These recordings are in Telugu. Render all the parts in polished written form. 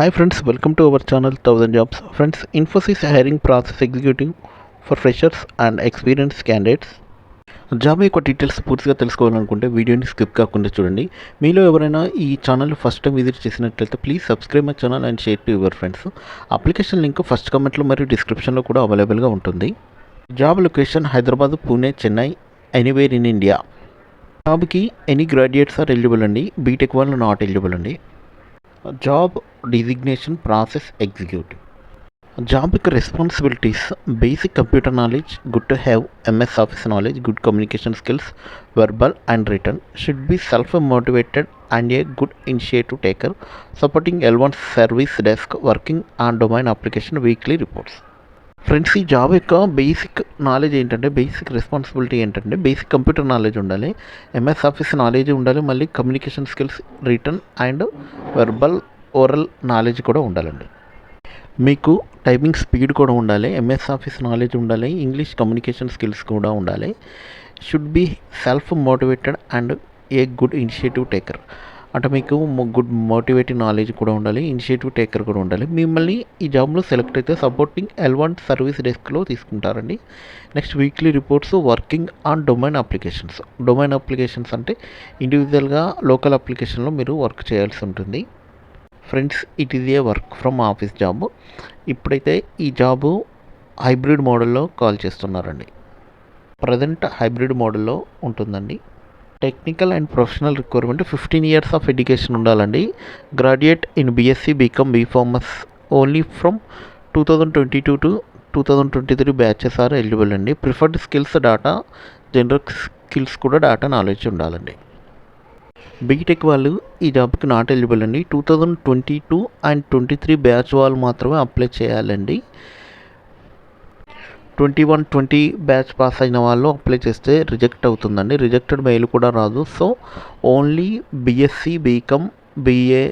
Hi friends, welcome to our channel 1000 Jobs. Friends, Infosys hiring process executive for freshers and experienced candidates. Job యొక్క డీటెయిల్స్ పూర్తిగా తెలుసుకోవాలనుకుంటే వీడియోని స్కిప్ కాకుండా చూడండి. మీలో ఎవరైనా ఈ ఛానల్ ఫస్ట్ టైం విజిట్ చేసినట్లయితే please subscribe my channel and share to your friends. Application link first కామెంట్లో మరియు డిస్క్రిప్షన్లో కూడా అవైలబుల్గా ఉంటుంది. Job location Hyderabad, Pune, Chennai, anywhere in India. జాబ్కి ఎనీ గ్రాడ్యుయేట్స్ ఆర్ ఎలిజిబుల్ అండి. బీటెక్ వాళ్ళు నాట్ ఎలిజిబుల్ అండి. Job designation process executive. Job యొక్క responsibilities: basic computer knowledge, good to have MS office knowledge, good communication skills, verbal and return, should be self motivated and a good initiative taker, supporting L1 service desk, working on domain application, weekly reports. Friends, ఈ జాబ్ యొక్క బేసిక్ నాలెడ్జ్ ఏంటంటే, బేసిక్ రెస్పాన్సిబిలిటీ ఏంటంటే బేసిక్ కంప్యూటర్ నాలెడ్జ్ ఉండాలి, ఎంఎస్ ఆఫీస్ నాలెడ్జ్ ఉండాలి, మళ్ళీ communication skills, return and verbal oral knowledge కూడా ఉండాలండి. మీకు టైపింగ్ స్పీడ్ కూడా ఉండాలి, ఎంఎస్ ఆఫీస్ నాలెడ్జ్ ఉండాలి, ఇంగ్లీష్ కమ్యూనికేషన్ స్కిల్స్ కూడా ఉండాలి. Should be self motivated and a good initiative taker, అంటే మీకు గుడ్ మోటివేటివ్ నాలెడ్జ్ కూడా ఉండాలి, ఇనిషియేటివ్ టేకర్ కూడా ఉండాలి. మిమ్మల్ని ఈ జాబ్లో సెలెక్ట్ అయితే సపోర్టింగ్ L1 సర్వీస్ డెస్క్లో తీసుకుంటారండి. Next, weekly reports, working on domain applications. Domain applications అంటే ఇండివిజువల్గా లోకల్ అప్లికేషన్లో మీరు వర్క్ చేయాల్సి ఉంటుంది. Friends, it is a work from office job. ఇప్పుడైతే ఈ జాబు హైబ్రిడ్ మోడల్లో కాల్ చేస్తున్నారండి. ప్రజెంట్ హైబ్రిడ్ మోడల్లో ఉంటుందండి. Technical and professional requirement 15 years of education ఉండాలండి. Graduate in BSc, BCom, BPharm only from 2022 to 2023 batches are eligible అండి. Preferred skills data, general skills కూడా డేటా నాలెడ్జ్ ఉండాలండి. బీటెక్ వాళ్ళు ఈ జాబ్కి నాట్ ఎలిజిబుల్ అండి. 2022 and 23 బ్యాచ్ వాళ్ళు మాత్రమే అప్లై చేయాలండి. 21-20 బ్యాచ్ పాస్ అయిన వాళ్ళు అప్లై చేస్తే రిజెక్ట్ అవుతుందండి. రిజెక్టెడ్ మెయిల్ కూడా రాదు. So only BSc, BCom, BA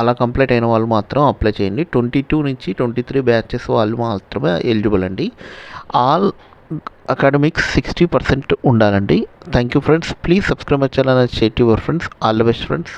అలా కంప్లీట్ అయిన వాళ్ళు మాత్రం అప్లై చేయండి. 22 నుంచి 23 బ్యాచెస్ వాళ్ళు మాత్రమే ఎలిజిబుల్ అండి. ఆల్ అకాడమిక్స్ 60% ఉండాలండి. Thank you friends. Please subscribe my channel and share to your friends. All the best friends.